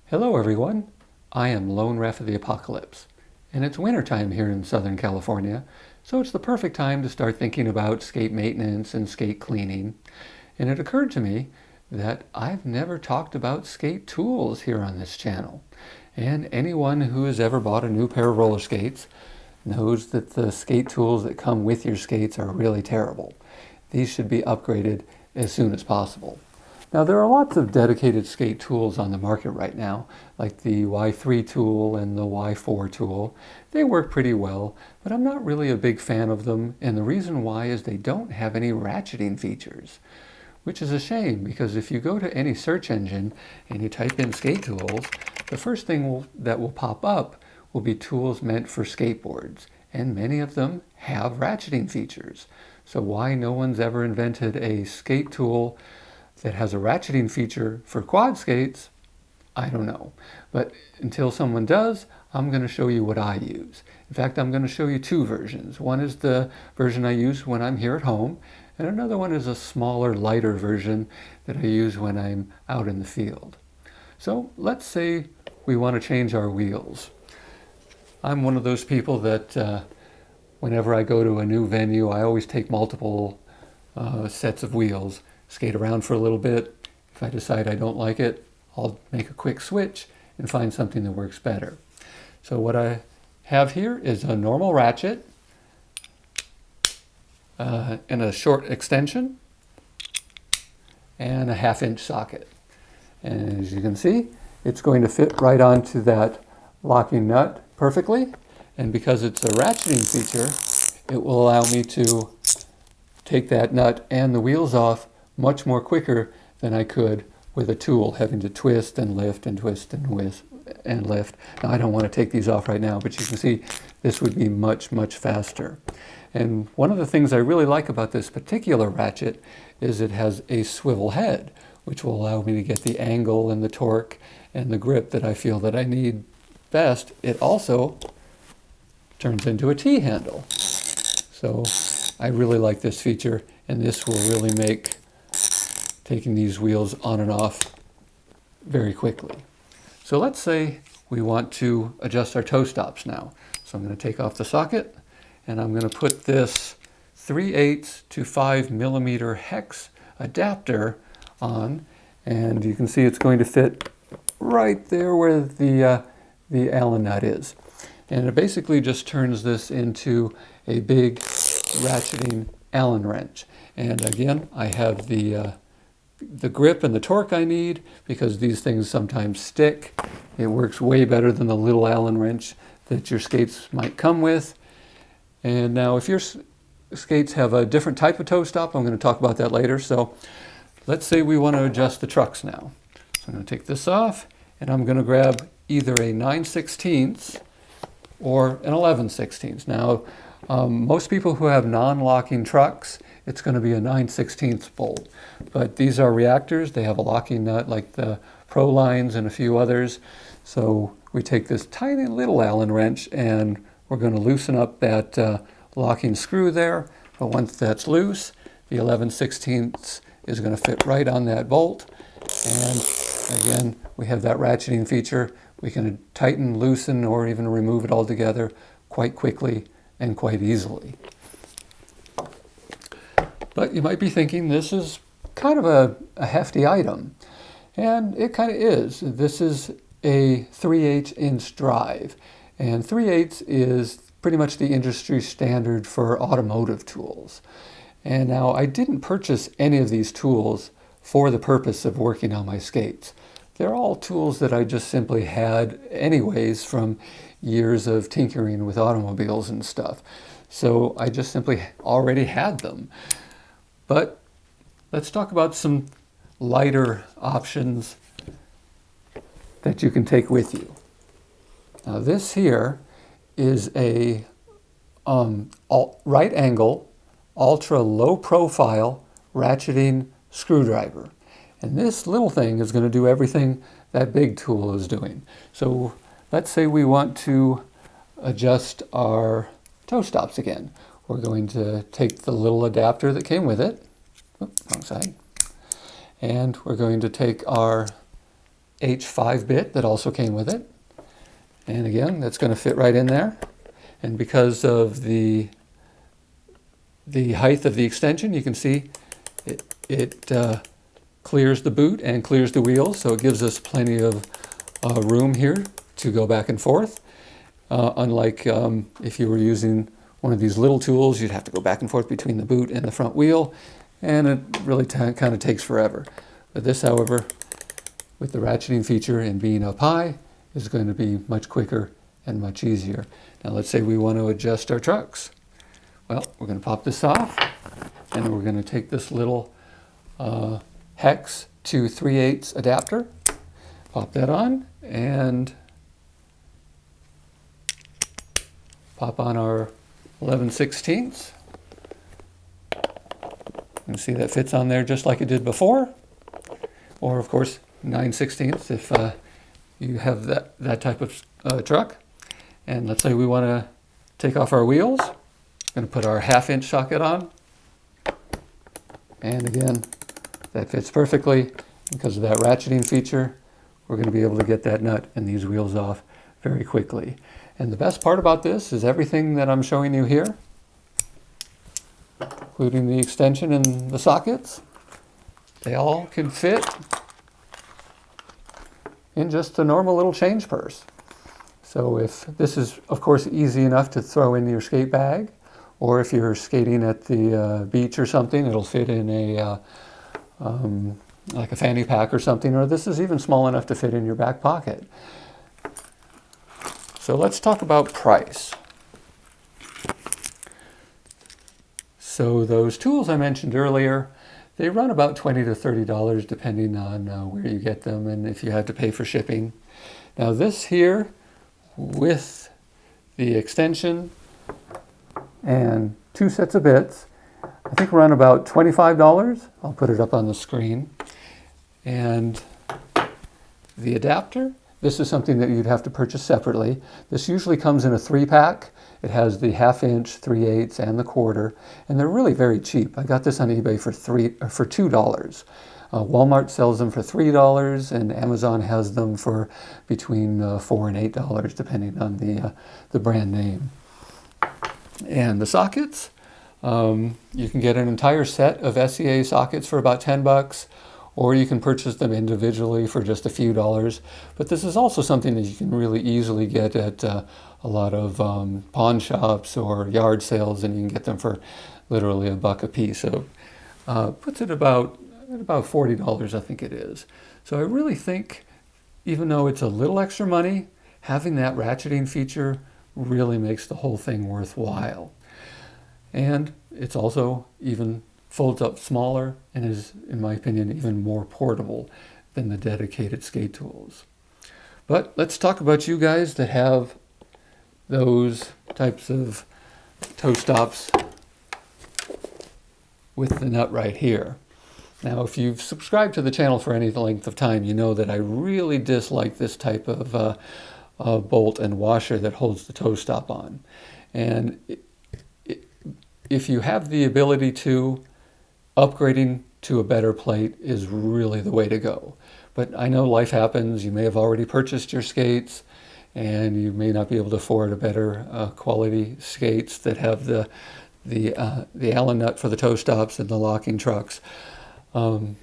Hello everyone, I am Lone Ref of the Apocalypse, and it's wintertime here in Southern California, so it's the perfect time to start thinking about skate maintenance and skate cleaning. And it occurred to me that I've never talked about skate tools here on this channel. And anyone who has ever bought a new pair of roller skates knows that the skate tools that come with your skates are really terrible. These should be upgraded as soon as possible. Now there are lots of dedicated skate tools on the market right now, like the Y3 tool and the Y4 tool. They work pretty well, but I'm not really a big fan of them, and the reason why is they don't have any ratcheting features, which is a shame because if you go to any search engine and you type in skate tools, the first thing that will pop up will be tools meant for skateboards, and many of them have ratcheting features. So why no one's ever invented a skate tool that has a ratcheting feature for quad skates, I don't know. But until someone does, I'm going to show you what I use. In fact, I'm going to show you two versions. One is the version I use when I'm here at home, and another one is a smaller, lighter version that I use when I'm out in the field. So let's say we want to change our wheels. I'm one of those people that whenever I go to a new venue, I always take multiple sets of wheels, skate around for a little bit. If I decide I don't like it, I'll make a quick switch and find something that works better. So what I have here is a normal ratchet and a short extension and a 1/2-inch socket. And as you can see, it's going to fit right onto that locking nut perfectly. And because it's a ratcheting feature, it will allow me to take that nut and the wheels off much more quicker than I could with a tool, having to twist and lift and twist and lift. Now I don't want to take these off right now, but you can see this would be much, much faster. And one of the things I really like about this particular ratchet is it has a swivel head, which will allow me to get the angle and the torque and the grip that I feel that I need best. It also turns into a T-handle. So I really like this feature, and this will really make taking these wheels on and off very quickly. So let's say we want to adjust our toe stops now. So I'm going to take off the socket, and I'm going to put this 3/8 to 5mm hex adapter on, and you can see it's going to fit right there where the Allen nut is. And it basically just turns this into a big ratcheting Allen wrench. And again, I have the grip and the torque I need because these things sometimes stick. It works way better than the little Allen wrench that your skates might come with. And now if your skates have a different type of toe stop, I'm going to talk about that later. So let's say we want to adjust the trucks now. So I'm going to take this off, and I'm going to grab either a 9/16 or an 11/16. Now, most people who have non-locking trucks, it's going to be a 9/16 bolt. But these are reactors. They have a locking nut like the Pro Lines and a few others. So we take this tiny little Allen wrench and we're going to loosen up that locking screw there. But once that's loose, the 11/16 is going to fit right on that bolt. And again, we have that ratcheting feature. We can tighten, loosen, or even remove it altogether quite quickly and quite easily. But you might be thinking this is kind of a hefty item, and it kind of is. This is a 3/8-inch drive, and 3/8 is pretty much the industry standard for automotive tools. And now I didn't purchase any of these tools for the purpose of working on my skates. They're all tools that I just simply had anyways from years of tinkering with automobiles and stuff. So I just simply already had them. But let's talk about some lighter options that you can take with you. Now this here is a right angle, ultra low profile ratcheting screwdriver. And this little thing is going to do everything that big tool is doing. So let's say we want to adjust our toe stops again. We're going to take the little adapter that came with it. Oops, wrong side. And we're going to take our H5 bit that also came with it. And again, that's going to fit right in there. And because of the height of the extension, you can see it clears the boot and clears the wheels, so it gives us plenty of room here to go back and forth. Unlike if you were using one of these little tools, you'd have to go back and forth between the boot and the front wheel, and it really kind of takes forever. But this, however, with the ratcheting feature and being up high, is going to be much quicker and much easier. Now let's say we want to adjust our trucks. Well, we're going to pop this off, and we're going to take this little hex 2 3/8 adapter, pop that on, and pop on our 11/16. You can see that fits on there just like it did before, or of course 9/16 if you have that type of truck. And let's say we want to take off our wheels. Going to put our 1/2 inch socket on, and again, that fits perfectly. Because of that ratcheting feature, we're going to be able to get that nut and these wheels off very quickly. And the best part about this is everything that I'm showing you here, including the extension and the sockets, they all can fit in just a normal little change purse. So if this is, of course, easy enough to throw in your skate bag, or if you're skating at the beach or something, it'll fit in a like a fanny pack or something, or this is even small enough to fit in your back pocket. So let's talk about price. So those tools I mentioned earlier, they run about $20 to $30 depending on where you get them and if you have to pay for shipping. Now this here, with the extension and 2 sets of bits, I think run about $25. I'll put it up on the screen. And the adapter, this is something that you'd have to purchase separately. This usually comes in a 3-pack. It has the 1/2 inch, 3/8, and the 1/4, and they're really very cheap. I got this on eBay for $2. Walmart sells them for $3, and Amazon has them for between $4 and $8, depending on the brand name. And the sockets, you can get an entire set of SCA sockets for about $10, or you can purchase them individually for just a few dollars. But this is also something that you can really easily get at a lot of pawn shops or yard sales, and you can get them for literally $1 a piece. So puts it about $40, I think it is. So I really think, even though it's a little extra money, having that ratcheting feature really makes the whole thing worthwhile. And it's also even folds up smaller and is, in my opinion, even more portable than the dedicated skate tools. But let's talk about you guys that have those types of toe stops with the nut right here. Now, if you've subscribed to the channel for any length of time, you know that I really dislike this type of bolt and washer that holds the toe stop on. And if you have the ability to, upgrading to a better plate is really the way to go. But I know life happens. You may have already purchased your skates, and you may not be able to afford a better quality skates that have the Allen nut for the toe stops and the locking trucks. So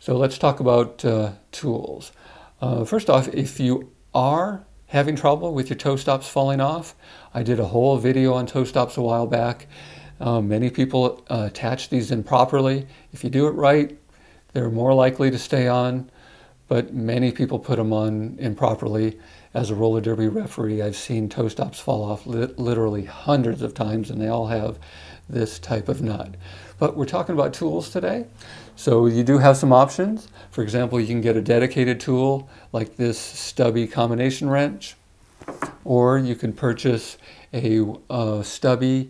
let's talk about tools. First off, if you are having trouble with your toe stops falling off, I did a whole video on toe stops a while back. Many people attach these improperly. If you do it right, they're more likely to stay on, but many people put them on improperly. As a roller derby referee, I've seen toe stops fall off literally hundreds of times, and they all have this type of nut. But we're talking about tools today, so you do have some options. For example, you can get a dedicated tool like this stubby combination wrench, or you can purchase a stubby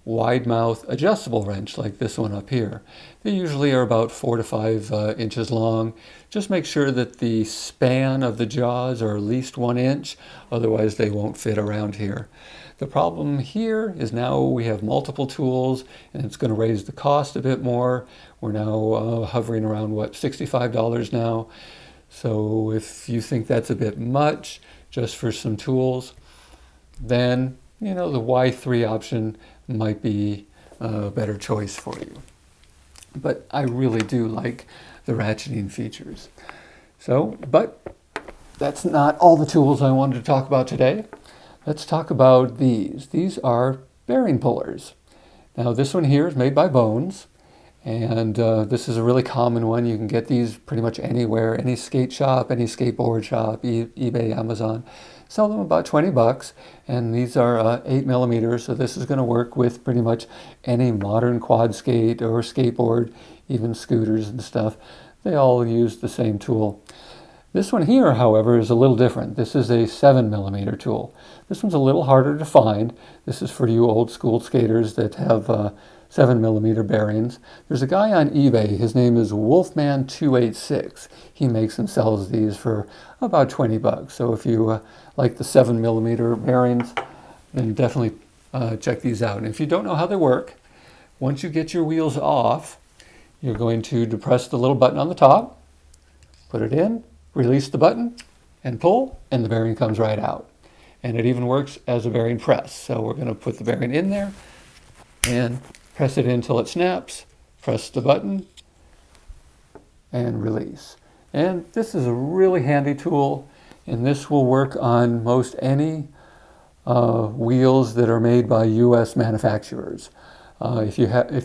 wide mouth adjustable wrench like this one up here. They usually are about 4 to 5 inches long. Just make sure that the span of the jaws are at least 1 inch, otherwise they won't fit around here. The problem here is now we have multiple tools, and it's going to raise the cost a bit more. We're now hovering around, what, $65 now. So if you think that's a bit much just for some tools, then the Y3 option might be a better choice for you. But I really do like the ratcheting features. But that's not all the tools I wanted to talk about today. Let's talk about these. These are bearing pullers. Now this one here is made by Bones, and this is a really common one. You can get these pretty much anywhere, any skate shop, any skateboard shop, eBay, Amazon. Sell them about 20 bucks, and these are 8 millimeters, so this is going to work with pretty much any modern quad skate or skateboard, even scooters and stuff. They all use the same tool. This one here, however, is a little different. This is a 7 millimeter tool. This one's a little harder to find. This is for you old school skaters that have 7 millimeter bearings. There's a guy on eBay, his name is Wolfman286. He makes and sells these for about 20 bucks. So if you like the 7 millimeter bearings, then definitely check these out. And if you don't know how they work, once you get your wheels off, you're going to depress the little button on the top, put it in, release the button, and pull, and the bearing comes right out. And it even works as a bearing press. So we're going to put the bearing in there and press it in until it snaps, press the button, and release. And this is a really handy tool, and this will work on most any wheels that are made by U.S. manufacturers. If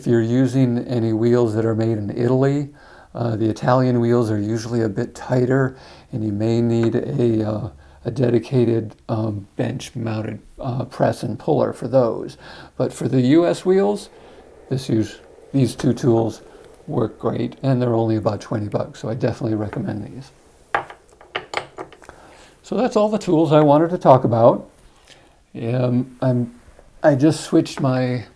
you're using any wheels that are made in Italy, the Italian wheels are usually a bit tighter, and you may need a dedicated bench-mounted press and puller for those. But for the U.S. wheels, these two tools work great, and they're only about 20 bucks, so I definitely recommend these. So that's all the tools I wanted to talk about. I just switched my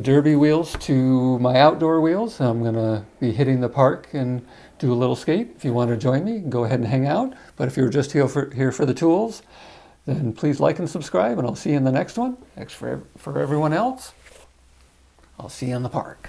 derby wheels to my outdoor wheels. I'm going to be hitting the park and do a little skate. If you want to join me, go ahead and hang out. But if you're just here for the tools, then please like and subscribe, and I'll see you in the next one. Thanks for everyone else. I'll see you in the park.